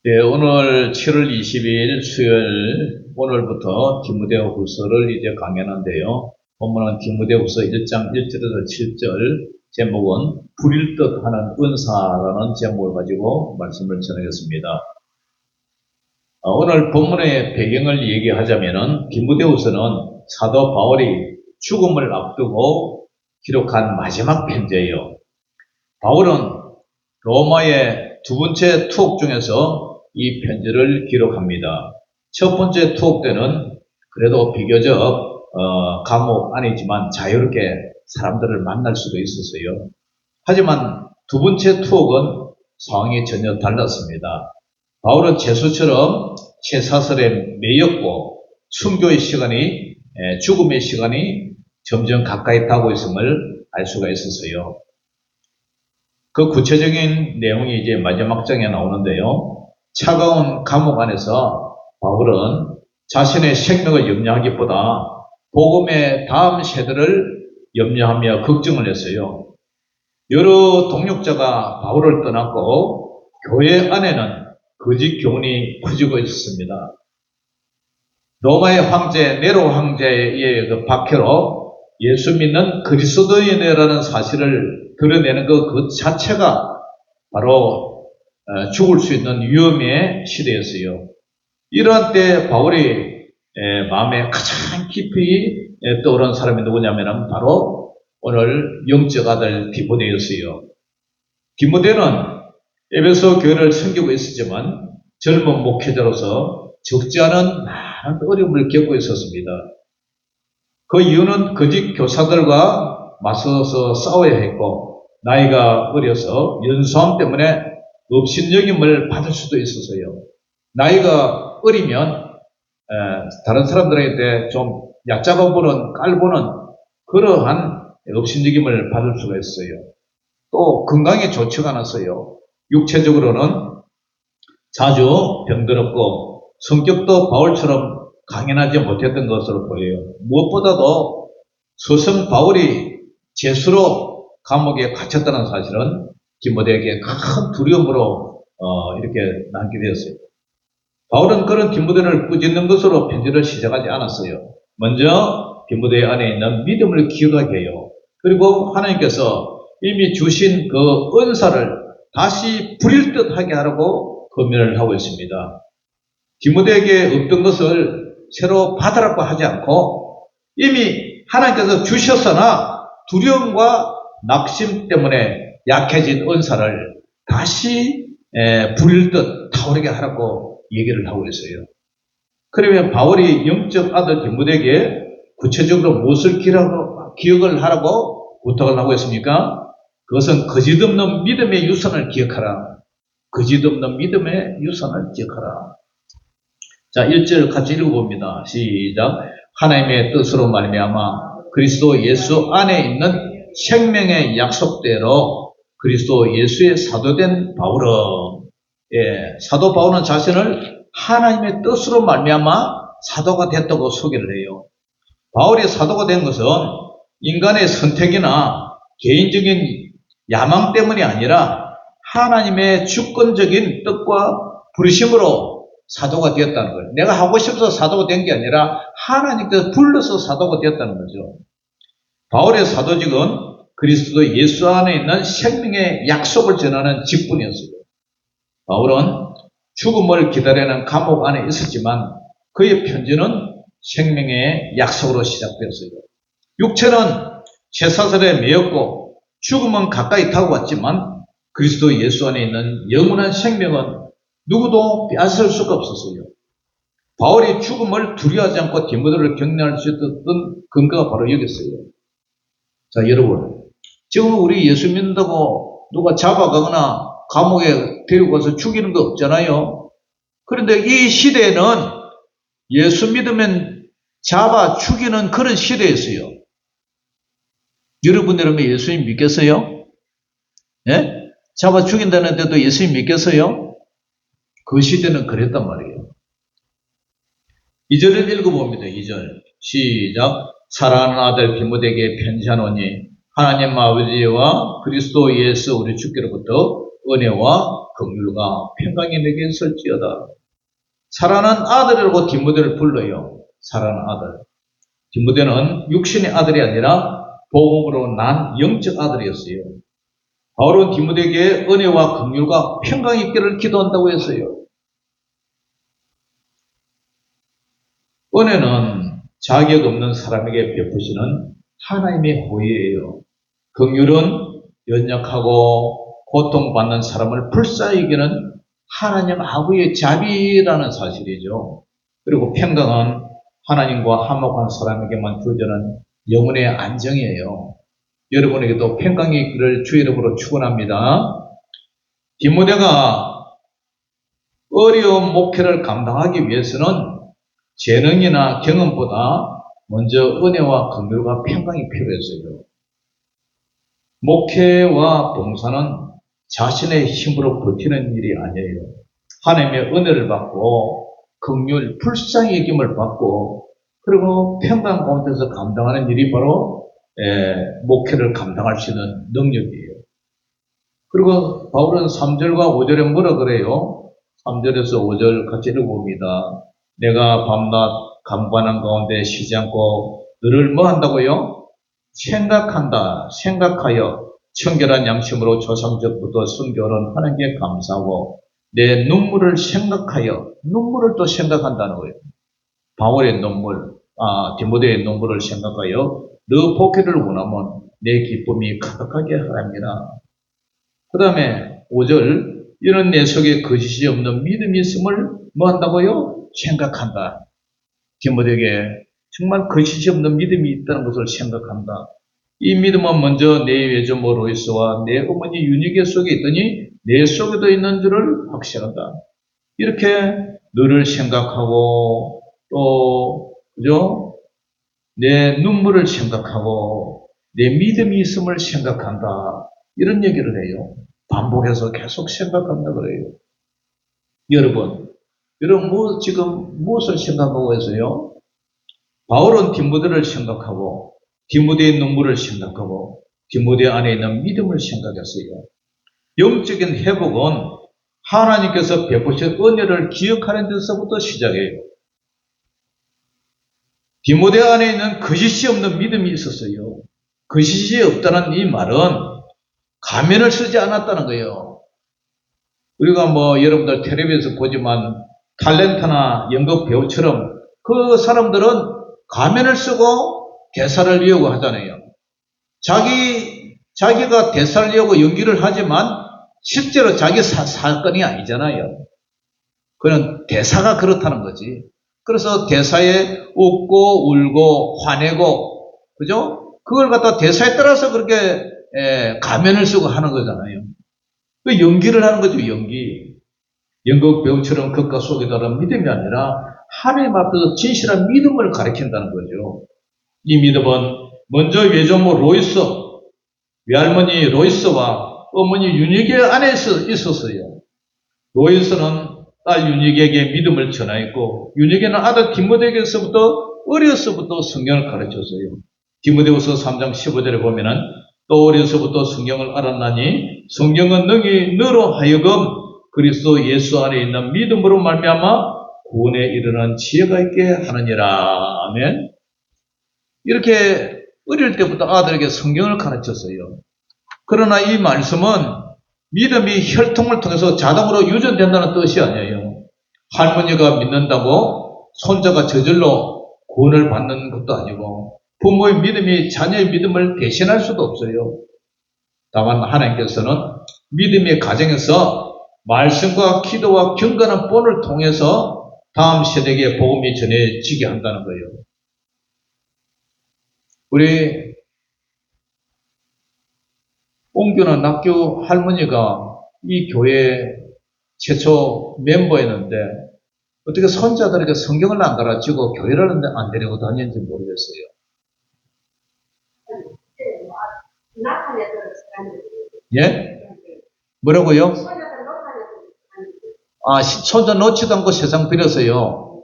네, 오늘 7월 22일 수요일, 오늘부터 디모데후서를 이제 강연한데요. 본문은 디모데후서 1장 1절에서 7절, 제목은 부릴 듯 하는 은사라는 제목을 가지고 말씀을 전하겠습니다. 오늘 본문의 배경을 얘기하자면은 디모데후서는 사도 바울이 죽음을 앞두고 기록한 마지막 편지예요. 바울은 로마의 두 번째 투옥 중에서 이 편지를 기록합니다. 첫 번째 투옥 때는 그래도 비교적 감옥 안이지만 자유롭게 사람들을 만날 수도 있었어요. 하지만 두 번째 투옥은 상황이 전혀 달랐습니다. 바울은 제수처럼 쇠사슬에 매였고 순교의 시간이, 죽음의 시간이 점점 가까이 다가오고 있음을 알 수가 있었어요. 그 구체적인 내용이 이제 마지막 장에 나오는데요. 차가운 감옥 안에서 바울은 자신의 생명을 염려하기보다 복음의 다음 세대를 염려하며 걱정을 했어요. 여러 동역자가 바울을 떠났고 교회 안에는 거짓 교훈이 퍼지고 있었습니다. 로마의 황제 네로 황제의 그 박해로 예수 믿는 그리스도인이라는 사실을 드러내는 그 자체가 바로 죽을 수 있는 위험의 시대였어요. 이러한 때 바울이 마음에 가장 깊이 떠오른 사람이 누구냐면 바로 오늘 영적 아들 디모데였어요. 디모데는 에베소 교회를 섬기고 있었지만 젊은 목회자로서 적지 않은 많은 어려움을 겪고 있었습니다. 그 이유는 거짓 교사들과 맞서서 싸워야 했고 나이가 어려서 연소함 때문에 업신여김을 받을 수도 있었어요. 나이가 어리면 다른 사람들한테 좀 얕잡아 보는, 깔보는 그러한 업신여김을 받을 수가 있어요. 또 건강이 좋지가 않았어요. 육체적으로는 자주 병들었고 성격도 바울처럼 강인하지 못했던 것으로 보여요. 무엇보다도 스승 바울이 제수로 감옥에 갇혔다는 사실은 디모데에게 큰 두려움으로 이렇게 남게 되었어요. 바울은 그런 디모데를 꾸짖는 것으로 편지를 시작하지 않았어요. 먼저 디모데 안에 있는 믿음을 기억하게 해요. 그리고 하나님께서 이미 주신 그 은사를 다시 부릴 듯 하게 하라고 권면을 하고 있습니다. 디모데에게 없던 것을 새로 받으라고 하지 않고 이미 하나님께서 주셨으나 두려움과 낙심 때문에 약해진 은사를 다시 부릴 듯 타오르게 하라고 얘기를 하고 있어요. 그러면 바울이 영적 아들 디모데에게 구체적으로 무엇을 기억을 하라고 부탁을 하고 있습니까? 그것은 거짓없는 믿음의 유산을 기억하라. 거짓없는 믿음의 유산을 기억하라. 자, 1절 같이 읽어봅니다. 시작. 하나님의 뜻으로 말미암아 그리스도 예수 안에 있는 생명의 약속대로 그리스도 예수의 사도된 바울은, 사도 바울은 자신을 하나님의 뜻으로 말미암아 사도가 됐다고 소개를 해요. 바울이 사도가 된 것은 인간의 선택이나 개인적인 야망 때문이 아니라 하나님의 주권적인 뜻과 부르심으로 사도가 되었다는 거예요. 내가 하고 싶어서 사도가 된 게 아니라 하나님께서 불러서 사도가 되었다는 거죠. 바울의 사도직은 그리스도 예수 안에 있는 생명의 약속을 전하는 직분이었어요. 바울은 죽음을 기다리는 감옥 안에 있었지만 그의 편지는 생명의 약속으로 시작되었어요. 육체는 쇠사슬에 매였고 죽음은 가까이 다가왔지만 그리스도 예수 안에 있는 영원한 생명은 누구도 빼앗을 수가 없었어요. 바울이 죽음을 두려워하지 않고 디모데를 격려할 수 있었던 근거가 바로 여기였어요. 자, 여러분, 지금 우리 예수 믿는다고 누가 잡아가거나 감옥에 데리고 가서 죽이는 거 없잖아요. 그런데 이 시대에는 예수 믿으면 잡아 죽이는 그런 시대였어요. 여러분 예수님 믿겠어요? 예? 잡아 죽인다는데도 예수님 믿겠어요? 그 시대는 그랬단 말이에요. 2절을 읽어봅니다. 2절 시작. 사랑하는 아들 디모데에게 편지하노니 하나님 아버지와 그리스도 예수 우리 주께로부터 은혜와 긍휼과 평강이 내게 있을지어다. 사랑하는 아들이라고 디모데를 불러요. 사랑하는 아들. 디모데는 육신의 아들이 아니라 복음으로 난 영적 아들이었어요. 바울은 디모데에게 은혜와 긍휼과 평강이 있기를 기도한다고 했어요. 은혜는 자격 없는 사람에게 베푸시는 하나님의 호의예요. 긍휼은 연약하고 고통받는 사람을 불쌍히 여기는 하나님 아버지의 자비라는 사실이죠. 그리고 평강은 하나님과 화목한 사람에게만 주어지는 영혼의 안정이에요. 여러분에게도 평강이 있기를 주 이름으로 축원합니다. 디모데가 어려운 목회를 감당하기 위해서는 재능이나 경험보다 먼저 은혜와 긍휼과 평강이 필요했어요. 목회와 봉사는 자신의 힘으로 버티는 일이 아니에요. 하나님의 은혜를 받고 긍휼, 불쌍히 여김을 받고 그리고 평강 가운데서 감당하는 일이 바로 목회를 감당할 수 있는 능력이에요. 그리고 바울은 3절과 5절에 뭐라 그래요? 3절에서 5절 같이 읽어봅니다. 내가 밤낮 간구하는 가운데 쉬지 않고 너를 뭐 한다고요? 생각하여 청결한 양심으로 조상적부터 순교를 하는 게 감사하고 내 눈물을 생각하여 눈물을 또 생각한다는 거예요. 바울의 눈물, 디모데의 눈물을 생각하여 너 복귀를 원하면 내 기쁨이 가득하게 하랍니다. 그 다음에 5절 이런 내 속에 거짓이 없는 믿음이 있음을 뭐 한다고요? 생각한다. 디모데에게 정말 거짓이 없는 믿음이 있다는 것을 생각한다. 이 믿음은 먼저 내 외조모 로이스와 내 어머니 유니게 속에 있더니 내 속에도 있는 줄을 확신한다. 이렇게 너를 생각하고 또 그죠? 내 눈물을 생각하고 내 믿음이 있음을 생각한다. 이런 얘기를 해요. 반복해서 계속 생각한다 그래요. 여러분 지금 무엇을 생각하고 계세요? 바울은 디모데를 생각하고 디모데의 눈물을 생각하고 디모데 안에 있는 믿음을 생각했어요. 영적인 회복은 하나님께서 베푸신 은혜를 기억하는 데서부터 시작해요. 디모데 안에 있는 거짓이 없는 믿음이 있었어요. 거짓이 없다는 이 말은 가면을 쓰지 않았다는 거예요. 우리가 여러분들 텔레비에서 보지만 탤런트나 연극 배우처럼 그 사람들은 가면을 쓰고 대사를 외우고 하잖아요. 자기가 대사를 외우고 연기를 하지만 실제로 자기 사건이 아니잖아요. 그는 대사가 그렇다는 거지. 그래서 대사에 웃고 울고 화내고 그죠? 그걸 갖다 대사에 따라서 그렇게 가면을 쓰고 하는 거잖아요. 그 연기를 하는 거죠. 연극 배우처럼 극과 속에 다른 믿음이 아니라 하나님 앞에서 진실한 믿음을 가리킨다는 거죠. 이 믿음은 먼저 외조모 로이스, 외할머니 로이스와 어머니 윤희계 안에 있었어요. 로이스는 딸 윤희계에게 믿음을 전하였고 윤희계는 아들 디모데에게서부터 어려서부터 성경을 가르쳤어요. 디모데후서 3장 15절에 보면은 또 어려서부터 성경을 알았나니 성경은 능히 너로 하여금 그리스도 예수 안에 있는 믿음으로 말미암아 구원에 이르는 지혜가 있게 하느니라. 아멘. 이렇게 어릴 때부터 아들에게 성경을 가르쳤어요. 그러나 이 말씀은 믿음이 혈통을 통해서 자동으로 유전된다는 뜻이 아니에요. 할머니가 믿는다고 손자가 저절로 구원을 받는 것도 아니고 부모의 믿음이 자녀의 믿음을 대신할 수도 없어요. 다만 하나님께서는 믿음의 가정에서 말씀과 기도와 경건한 본을 통해서 다음 세대에게 복음이 전해지게 한다는 거예요. 우리 옹교나 낙교 할머니가 이 교회 최초 멤버였는데 어떻게 손자들에게 성경을 안 가르치고 교회를 안 데리고 다니는지 모르겠어요. 예? 뭐라고요? 손자 놓지도 않고 세상 빌었어요.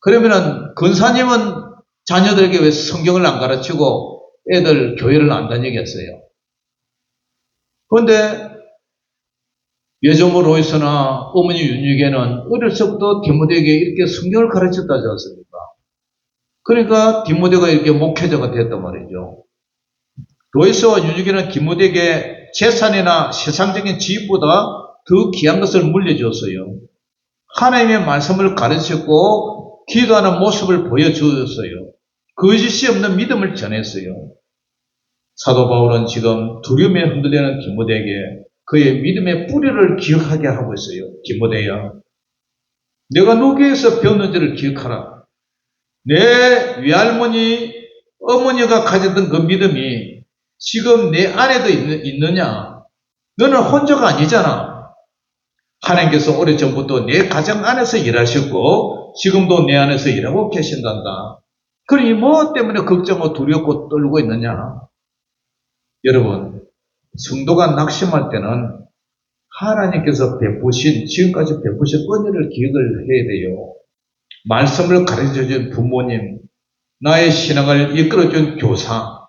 그러면은 근사님은 자녀들에게 왜 성경을 안 가르치고 애들 교회를 안 다니겠어요? 그런데 외조모 로이스나 어머니 윤유계는 어릴 적부터 디모데에게 이렇게 성경을 가르쳤다지 않습니까? 그러니까 디모데가 이렇게 목회자가 됐단 말이죠. 로이스와 윤유계는 디모데에게 재산이나 세상적인 지위보다 더 귀한 것을 물려주었어요. 하나님의 말씀을 가르쳤고 기도하는 모습을 보여주었어요. 거짓이 없는 믿음을 전했어요. 사도 바울은 지금 두려움에 흔들리는 디모데에게 그의 믿음의 뿌리를 기억하게 하고 있어요. 디모데야, 내가 노교에서 배웠는지를 기억하라. 내 외할머니, 어머니가 가졌던 그 믿음이 지금 내 안에도 있느냐? 너는 혼자가 아니잖아. 하나님께서 오래전부터 내 가정 안에서 일하셨고 지금도 내 안에서 일하고 계신단다. 그러니 뭐 때문에 걱정하고 두렵고 떨고 있느냐? 여러분, 성도가 낙심할 때는 하나님께서 지금까지 베푸신 은혜를 기억을 해야 돼요. 말씀을 가르쳐준 부모님, 나의 신앙을 이끌어준 교사,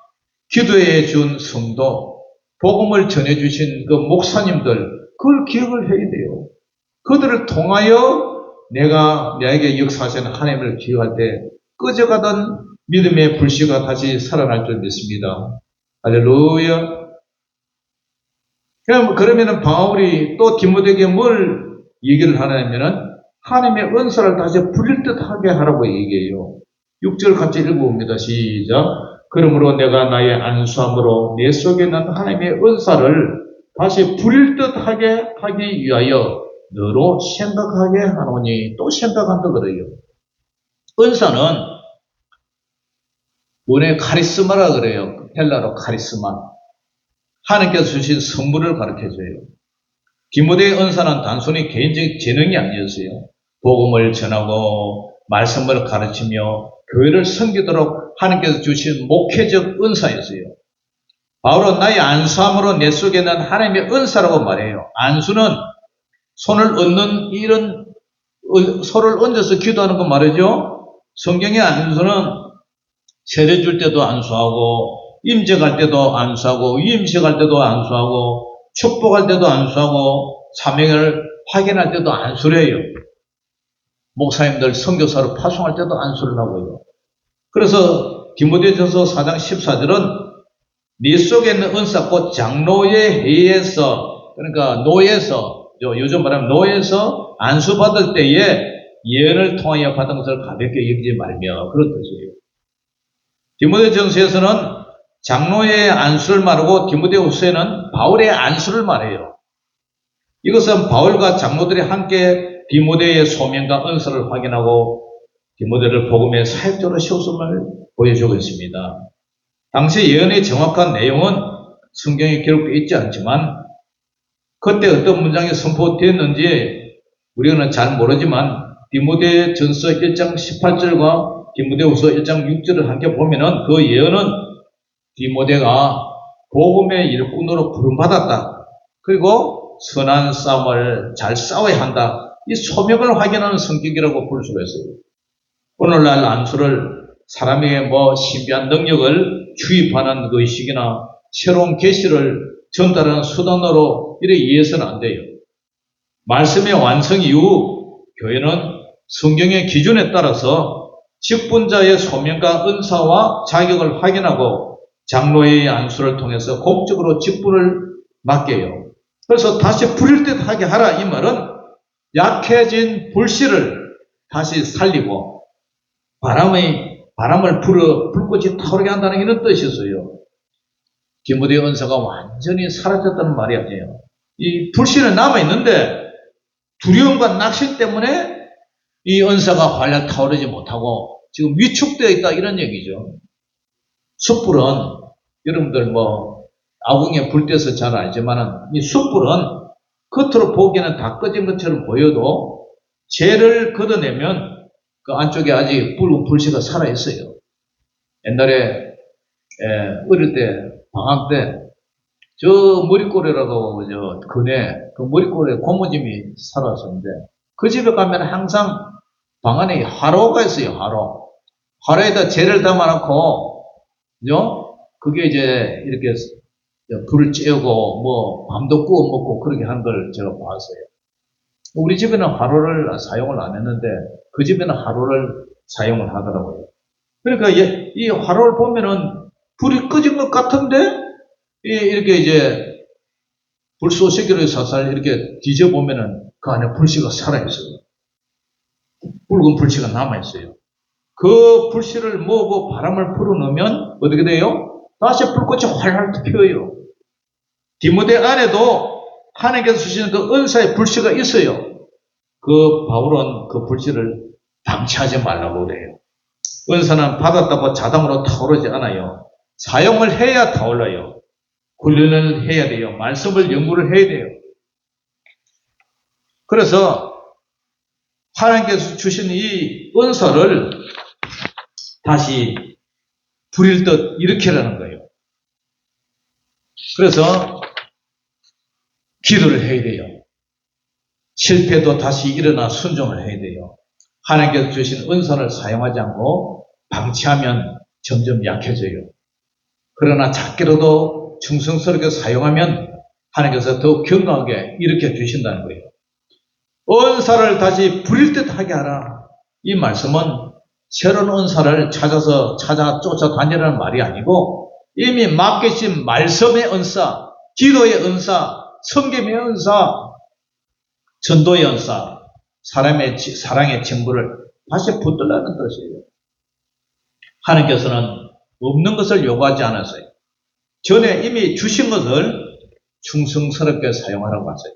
기도해 준 성도, 복음을 전해주신 그 목사님들, 그걸 기억을 해야 돼요. 그들을 통하여 내가 나에게 역사하시는 하나님을 기억할 때 꺼져가던 믿음의 불씨가 다시 살아날 줄 믿습니다. 할렐루야. 그러면은 바울이 또 디모데에게 뭘 얘기를 하냐면은 하나님의 은사를 다시 부릴 듯하게 하라고 얘기해요. 6절 같이 읽어봅니다. 시작. 그러므로 내가 나의 안수함으로 내 속에 있는 하나님의 은사를 다시 부릴 듯하게 하기 위하여 너로 생각하게 하노니, 또 생각한다 그래요. 은사는 원래 카리스마라 그래요. 헬라로 카리스마. 하나님께서 주신 선물을 가르쳐줘요. 디모데의 은사는 단순히 개인적 재능이 아니었어요. 복음을 전하고 말씀을 가르치며 교회를 섬기도록 하나님께서 주신 목회적 은사였어요. 바울은 나의 안수함으로 내 속에 있는 하나님의 은사라고 말해요. 안수는 손을 얹는 이런 손을 얹어서 기도하는 거 말이죠. 성경의 안수는 세례 줄 때도 안수하고 임재갈 때도 안수하고 위임식할 때도 안수하고 축복할 때도 안수하고 사명을 확인할 때도 안수를 해요. 목사님들 선교사로 파송할 때도 안수를 하고요. 그래서 디모데전서 4장 14절은 네 속에 있는 은사 곧 장로의 회에서, 그러니까 노예에서, 요즘 말하면 노예에서 안수받을 때에 예언을 통하여 받은 것을 가볍게 여기지 말며, 그런 뜻이에요. 디모데전서에서는 장로의 안수를 말하고 디모데후서에는 바울의 안수를 말해요. 이것은 바울과 장로들이 함께 디모데의 소명과 은사를 확인하고 디모데를 복음의 사역자로 세웠음을 보여주고 있습니다. 당시 예언의 정확한 내용은 성경에 기록되어 있지 않지만 그때 어떤 문장이 선포되었는지 우리는 잘 모르지만 디모데전서 1장 18절과 디모데후서 1장 6절을 함께 보면은 그 예언은 디모데가 복음의 일꾼으로 부름받았다. 그리고 선한 싸움을 잘 싸워야 한다. 이 소명을 확인하는 성격이라고 볼 수가 있어요. 오늘날 안수를 사람에게 신비한 능력을 주입하는 의식이나 새로운 계시를 전달하는 수단으로 이래 이해해서는 안 돼요. 말씀의 완성 이후 교회는 성경의 기준에 따라서 직분자의 소명과 은사와 자격을 확인하고 장로의 안수를 통해서 공적으로 직분을 맡겨요. 그래서 다시 부릴 듯하게 하라 이 말은 약해진 불씨를 다시 살리고 바람을 불꽃이 타오르게 한다는 이런 뜻이었어요. 디모데의 은사가 완전히 사라졌다는 말이 아니에요. 이 불씨는 남아있는데 두려움과 낙심 때문에 이 은사가 활활 타오르지 못하고 지금 위축되어 있다 이런 얘기죠. 숯불은 여러분들 아궁이에 불 떼서 잘 알지만은 이 숯불은 겉으로 보기에는 다 꺼진 것처럼 보여도 재를 걷어내면 그 안쪽에 아직 붉은 불씨가 살아있어요. 옛날에 어릴 때 방학 때 저 머리꼬리라고 그 머리꼬리에 고모집이 살았었는데 그 집에 가면 항상 방 안에 화로가 있어요. 화로에다 재를 담아놓고 그게 이제 이렇게 불을 쬐고 뭐 밤도 구워 먹고 그렇게 하는 걸 제가 봤어요. 우리 집에는 화로를 사용을 안 했는데 그 집에는 화로를 사용을 하더라고요. 그러니까 이 화로를 보면은 불이 꺼진 것 같은데 이렇게 이제 불쏘시개를 살살 이렇게 뒤져보면은 그 안에 불씨가 살아있어요. 붉은 불씨가 남아있어요. 그 불씨를 모으고 바람을 불어넣으면 어떻게 돼요? 다시 불꽃이 활활 피어요. 디모데 안에도 하나님께서 주시는 그 은사의 불씨가 있어요. 그 바울은 그 불씨를 방치하지 말라고 그래요. 은사는 받았다고 자동으로 타오르지 않아요. 사용을 해야 타올라요. 훈련을 해야 돼요. 말씀을 연구를 해야 돼요. 그래서 하나님께서 주신 이 은사를 다시 부릴 듯 일으키라는 거예요. 그래서 기도를 해야 돼요. 실패도 다시 일어나 순종을 해야 돼요. 하나님께서 주신 은사를 사용하지 않고 방치하면 점점 약해져요. 그러나 작게로도 충성스럽게 사용하면 하나님께서 더욱 견고하게 일으켜 주신다는 거예요. 은사를 다시 부릴 듯 하게 하라. 이 말씀은 새로운 은사를 찾아 쫓아다니라는 말이 아니고 이미 맡기신 말씀의 은사, 기도의 은사, 성경의 은사, 전도의 은사, 사랑의 징부를 다시 붙들라는 뜻이에요. 하나님께서는 없는 것을 요구하지 않았어요. 전에 이미 주신 것을 충성스럽게 사용하라고 하세요.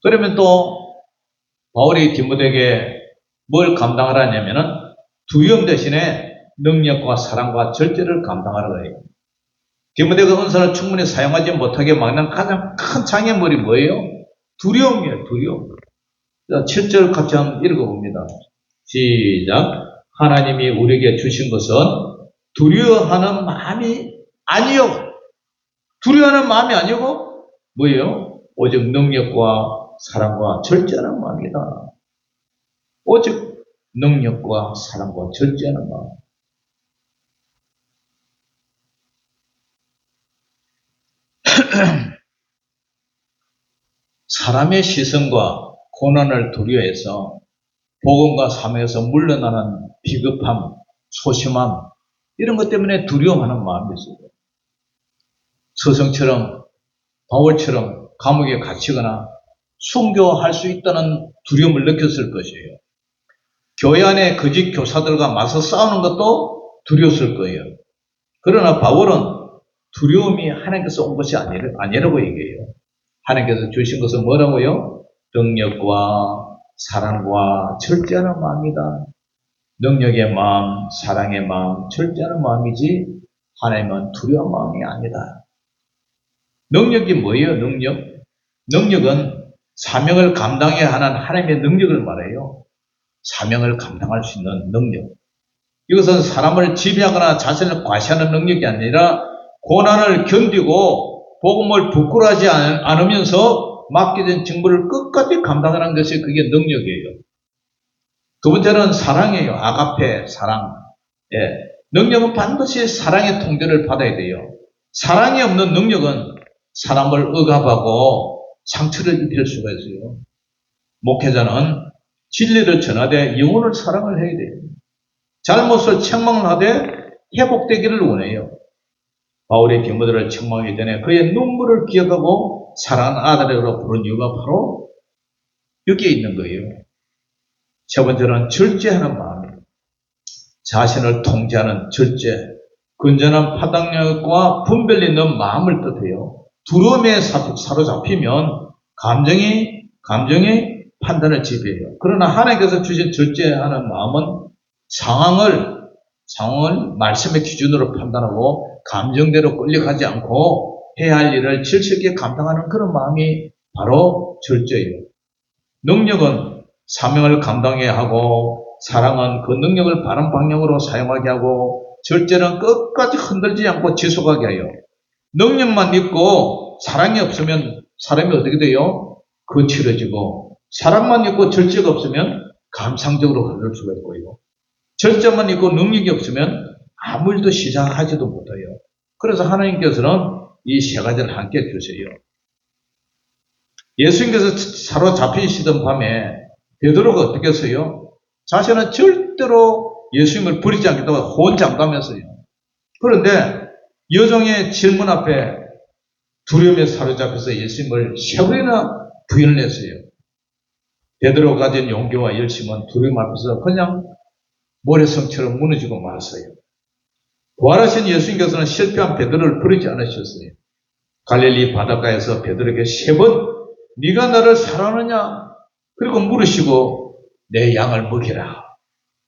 그러면 또 바울이 디모데에게 뭘 감당하라 하냐면은 두려움 대신에 능력과 사랑과 절제를 감당하라고 해요. 디모데가 은사를 충분히 사용하지 못하게 막는 가장 큰 장애물이 뭐예요? 두려움이에요. 두려움. 7절 같이 한번 읽어봅니다. 시작. 하나님이 우리에게 주신 것은 두려워하는 마음이 아니요. 두려워하는 마음이 아니고 뭐예요? 오직 능력과 사랑과 절제하는 마음이다. 오직 능력과 사랑과 절제하는 마음. 사람의 시선과 고난을 두려워해서 복음과 사명에서 물러나는 비급함, 소심함 이런 것 때문에 두려워하는 마음이 있어요. 서성처럼 바울처럼 감옥에 갇히거나 순교할 수 있다는 두려움을 느꼈을 것이에요. 교회 안에 거짓 교사들과 맞서 싸우는 것도 두려웠을 거예요. 그러나 바울은 두려움이 하나님께서 온 것이 아니라고 얘기해요. 하나님께서 주신 것은 뭐라고요? 능력과 사랑과 절제하는 마음이다. 능력의 마음, 사랑의 마음, 절제하는 마음이지 하나님은 두려운 마음이 아니다. 능력이 뭐예요? 능력은 사명을 감당해야 하는 하나님의 능력을 말해요. 사명을 감당할 수 있는 능력. 이것은 사람을 지배하거나 자신을 과시하는 능력이 아니라 고난을 견디고 복음을 부끄러워하지 않으면서 맡겨진 직무를 끝까지 감당하는 것이 그게 능력이에요. 두 번째는 사랑이에요. 아가페, 사랑. 예. 능력은 반드시 사랑의 통제를 받아야 돼요. 사랑이 없는 능력은 사람을 억압하고 상처를 입힐 수가 있어요. 목회자는 진리를 전하되 영혼을 사랑을 해야 돼요. 잘못을 책망을 하되 회복되기를 원해요. 바울이 디모데를 책망하기 전에 그의 눈물을 기억하고 사랑하는 아들이라고 부른 이유가 바로 여기에 있는 거예요. 세 번째는 절제하는 마음. 자신을 통제하는 절제. 건전한 파당력과 분별이 있는 마음을 뜻해요. 두려움에 사로잡히면 감정이 판단을 지배해요. 그러나 하나님께서 주신 절제하는 마음은 상황을 말씀의 기준으로 판단하고 감정대로 끌려가지 않고 해야 할 일을 질서 있게 감당하는 그런 마음이 바로 절제예요. 능력은 사명을 감당해야 하고 사랑은 그 능력을 바른 방향으로 사용하게 하고 절제는 끝까지 흔들지 않고 지속하게 해요. 능력만 있고 사랑이 없으면 사람이 어떻게 돼요? 거칠어지고 사랑만 있고 절제가 없으면 감상적으로 흐를 수가 있고요. 절제만 있고 능력이 없으면 아무 일도 시작하지도 못해요. 그래서 하나님께서는 이 세 가지를 함께 주세요. 예수님께서 사로잡히시던 밤에 베드로가 어떻게 했어요? 자신은 절대로 예수님을 버리지 않겠다고 호언장담했어요. 그런데 여종의 질문 앞에 두려움에 사로잡혀서 예수님을 세 번이나 부인을 했어요. 베드로가 가진 용기와 열심은 두려움 앞에서 그냥 모래성처럼 무너지고 말았어요. 부활하신 예수님께서는 실패한 베드로를 버리지 않으셨어요. 갈릴리 바닷가에서 베드로에게 세 번 네가 나를 사랑하느냐? 그리고 물으시고 내 양을 먹이라.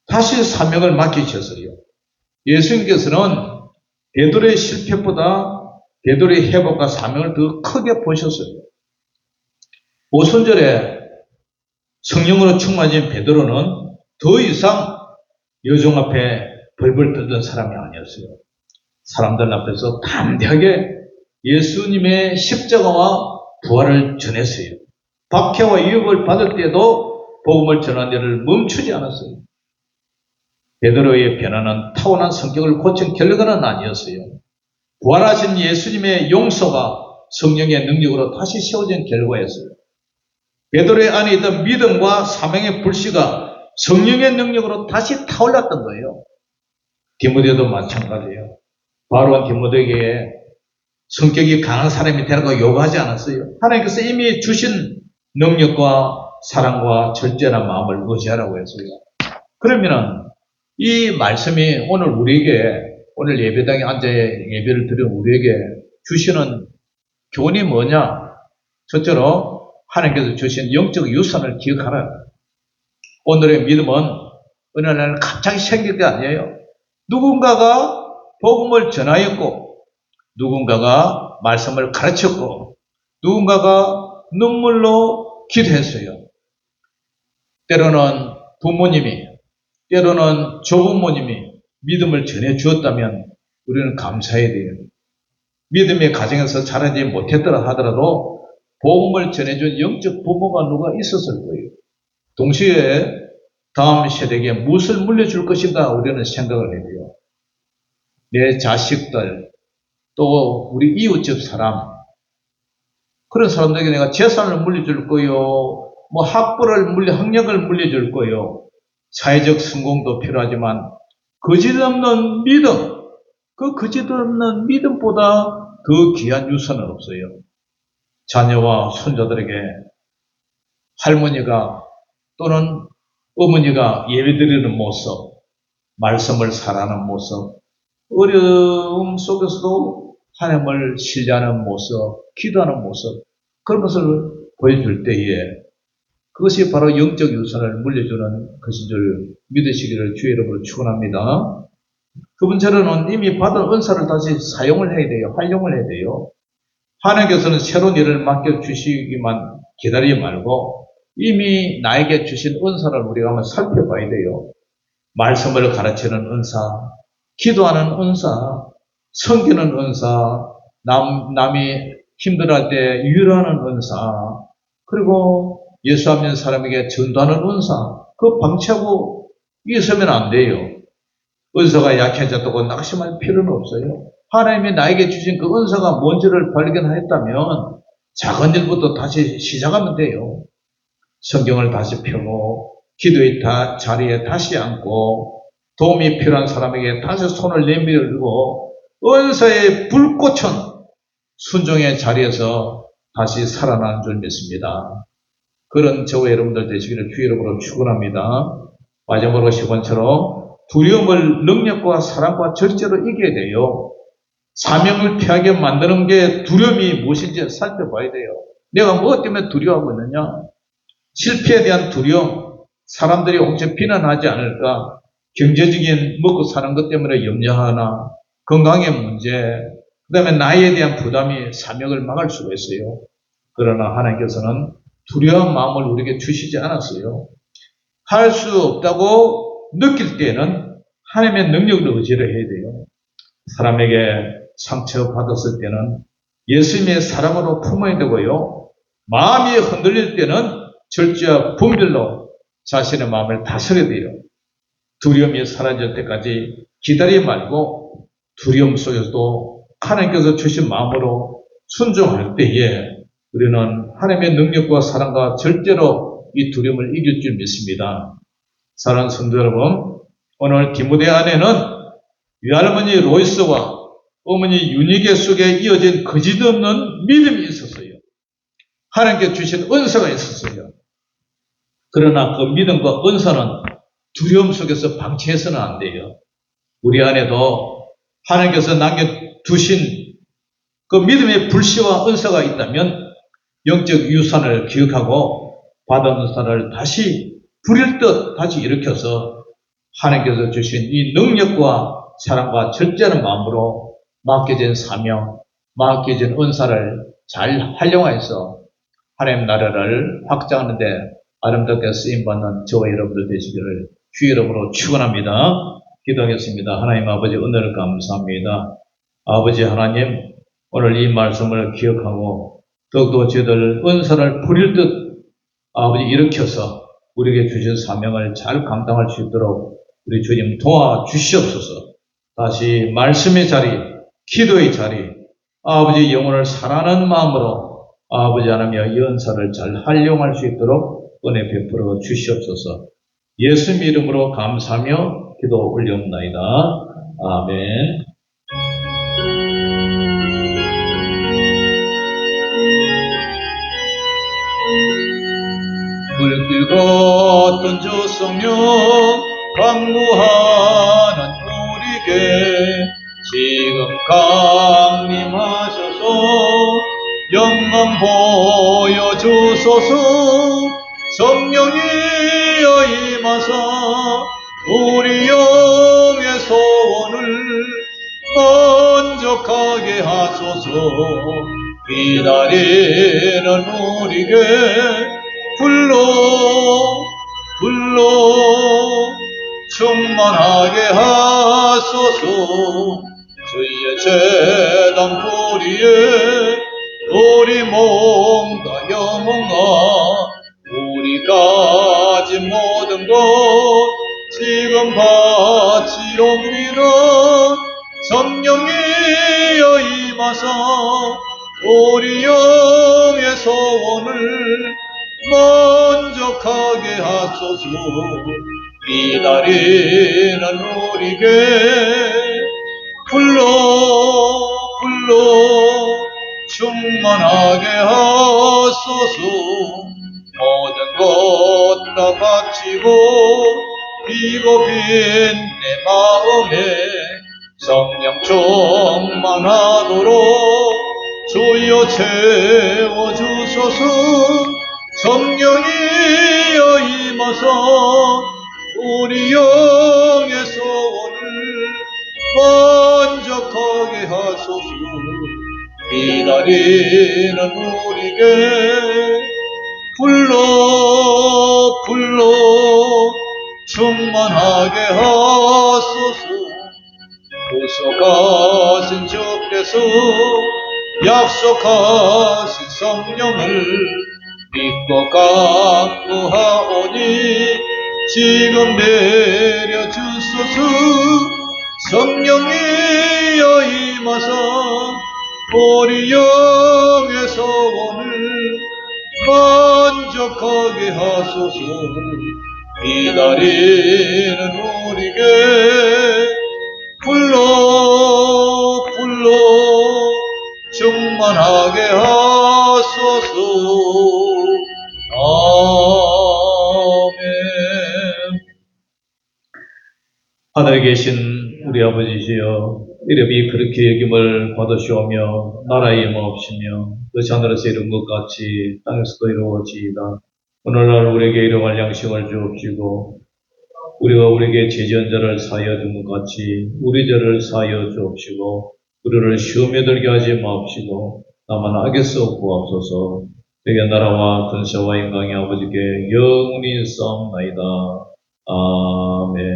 다시 사명을 맡기셨어요. 예수님께서는 베드로의 실패보다 베드로의 회복과 사명을 더 크게 보셨어요. 오순절에 성령으로 충만해진 베드로는 더 이상 여종 앞에 벌벌 떨던 사람이 아니었어요. 사람들 앞에서 담대하게 예수님의 십자가와 부활을 전했어요. 박해와 위협을 받을 때도 복음을 전하는 일을 멈추지 않았어요. 베드로의 변화는 타고난 성격을 고친 결과는 아니었어요. 부활하신 예수님의 용서가 성령의 능력으로 다시 세워진 결과였어요. 베드로의 안에 있던 믿음과 사명의 불씨가 성령의 능력으로 다시 타올랐던 거예요. 디모데도 마찬가지예요. 바로한 디모데에게 성격이 강한 사람이 되라고 요구하지 않았어요. 하나님께서 이미 주신 능력과 사랑과 절제한 마음을 의지하라고 했어요. 그러면은 이 말씀이 오늘 우리에게, 오늘 예배당에 앉아 예배를 드린 우리에게 주시는 교훈이 뭐냐? 첫째로 하나님께서 주신 영적 유산을 기억하라. 오늘의 믿음은 어느 날 갑자기 생길 게 아니에요. 누군가가 복음을 전하였고, 누군가가 말씀을 가르쳤고, 누군가가 눈물로 기도했어요. 때로는 부모님이, 때로는 조부모님이 믿음을 전해주었다면 우리는 감사해야 돼요. 믿음의 가정에서 자라지 못했더라 하더라도 복음을 전해준 영적 부모가 누가 있었을 거예요. 동시에 다음 세대에게 무엇을 물려줄 것인가 우리는 생각을 해야 돼요. 내 자식들, 또 우리 이웃집 사람, 그런 사람들에게 내가 재산을 물려줄 거요, 뭐 학력을 물려줄 거요, 사회적 성공도 필요하지만 거짓없는 믿음, 그 거짓없는 믿음보다 더 귀한 유산은 없어요. 자녀와 손자들에게 할머니가 또는 어머니가 예배드리는 모습, 말씀을 사랑하는 모습, 어려움 속에서도 하나님을 신뢰하는 모습, 기도하는 모습, 그런 것을 보여줄 때에 그것이 바로 영적 유산을 물려주는 것인 줄 믿으시기를 주의 이름으로 축원합니다. 두 번째로는 이미 받은 은사를 다시 사용을 해야 돼요. 활용을 해야 돼요. 하나님께서는 새로운 일을 맡겨주시기만 기다리지 말고 이미 나에게 주신 은사를 우리가 한번 살펴봐야 돼요. 말씀을 가르치는 은사, 기도하는 은사, 섬기는 은사, 남이 힘들어할 때 위로하는 은사, 그리고 예수 안 믿는 사람에게 전도하는 은사, 그거 방치하고 있으면 안 돼요. 은사가 약해졌다고 낙심할 필요는 없어요. 하나님이 나에게 주신 그 은사가 뭔지를 발견했다면 작은 일부터 다시 시작하면 돼요. 성경을 다시 펴고 기도의 자리에 다시 앉고 도움이 필요한 사람에게 다시 손을 내밀고 은사의 불꽃은 순종의 자리에서 다시 살아나는 줄 믿습니다. 그런 저와 여러분들 되시기를 주의 이름으로 축원합니다. 마지막으로 10번처럼 두려움을 능력과 사랑과 절제로 이겨야 돼요. 사명을 피하게 만드는 게 두려움이 무엇인지 살펴봐야 돼요. 내가 무엇 때문에 두려워하고 있느냐? 실패에 대한 두려움, 사람들이 혹시 비난하지 않을까? 경제적인 먹고 사는 것 때문에 염려하나? 건강의 문제, 그 다음에 나이에 대한 부담이 사명을 막을 수가 있어요. 그러나 하나님께서는 두려운 마음을 우리에게 주시지 않았어요. 할 수 없다고 느낄 때는 하나님의 능력을 의지를 해야 돼요. 사람에게 상처받았을 때는 예수님의 사랑으로 품어야 되고요. 마음이 흔들릴 때는 절제와 분별로 자신의 마음을 다스려야 돼요. 두려움이 사라질 때까지 기다리지 말고 두려움 속에서도 하나님께서 주신 마음으로 순종할 때에 우리는 하나님의 능력과 사랑과 절대로 이 두려움을 이길 줄 믿습니다. 사랑하는 성도 여러분, 오늘 디모데 안에는 외할머니 로이스와 어머니 유니게 속에 이어진 거짓없는 믿음이 있었어요. 하나님께 주신 은사가 있었어요. 그러나 그 믿음과 은사는 두려움 속에서 방치해서는 안 돼요. 우리 안에도 하나님께서 남겨두신 그 믿음의 불씨와 은사가 있다면 영적 유산을 기억하고 받은 은사를 다시 부릴 듯 다시 일으켜서 하나님께서 주신 이 능력과 사랑과 절제하는 마음으로 맡겨진 사명, 맡겨진 은사를 잘 활용해서 하나님 나라를 확장하는 데 아름답게 쓰임받는 저와 여러분들 되시기를 주의 이름으로 축원합니다. 기도하겠습니다. 하나님 아버지 은혜를 감사합니다. 아버지 하나님 오늘 이 말씀을 기억하고 더욱더 저희들 은사를 부릴 듯 아버지 일으켜서 우리에게 주신 사명을 잘 감당할 수 있도록 우리 주님 도와주시옵소서. 다시 말씀의 자리, 기도의 자리, 아버지 영혼을 사랑하는 마음으로 아버지 하나님의 이 은사를 잘 활용할 수 있도록 은혜 베풀어 주시옵소서. 예수 이름으로 감사하며 기도 올려옵나이다. 아멘. 물길 걷던 저 성령 강구하는 우리에게 지금 강림하셔서 영광 보여주소서. 성령이여 임하사 우리 영의 소원을 만족하게 하소서. 기다리는 우리에게 불러 충만하게 하소서. 주의 제단 뿌리에 우리 몸과 영혼과 우리 가진 모든 것 지금 바치옵니다. 성령이여 임하사 우리 영의 소원을 만족하게 하소서. 기다리는 우리에게 불러 충만하게 하소서. 모든 것 다 바치고 비고 빈 내 마음에 성령 충만하도록 주여 채워주소서. 성령이여 임하사 우리 영의 소원을 만족하게 하소서. 기다리는 우리에게 불러 충만하게 하소서. 구속하신 주께서 약속하신 성령을 믿고 강구하오니 지금 내려주소서. 성령이여 임하사 우리 영의 소원을 만족하게 하소서. 기다리는 우리에게 불러 충만하게 하소서. 아멘. 하늘에 계신 우리 아버지시여, 이름이 그렇게 여김을 받으시오며 나라의 임하옵시며 그 하늘에서 이룬 것 같이 땅에서도 이루어지이다. 오늘날 우리에게 일용할 양식을 주옵시고 우리가 우리에게 죄지은 자를 사하여 준 것 같이 우리 죄를 사하여 주옵시고 우리를 시험에 들게 하지 마옵시고 다만 악에서 구하옵소서. 내게 나라와 권세와 영광이 아버지께 영원히 있사옵나이다. 아멘.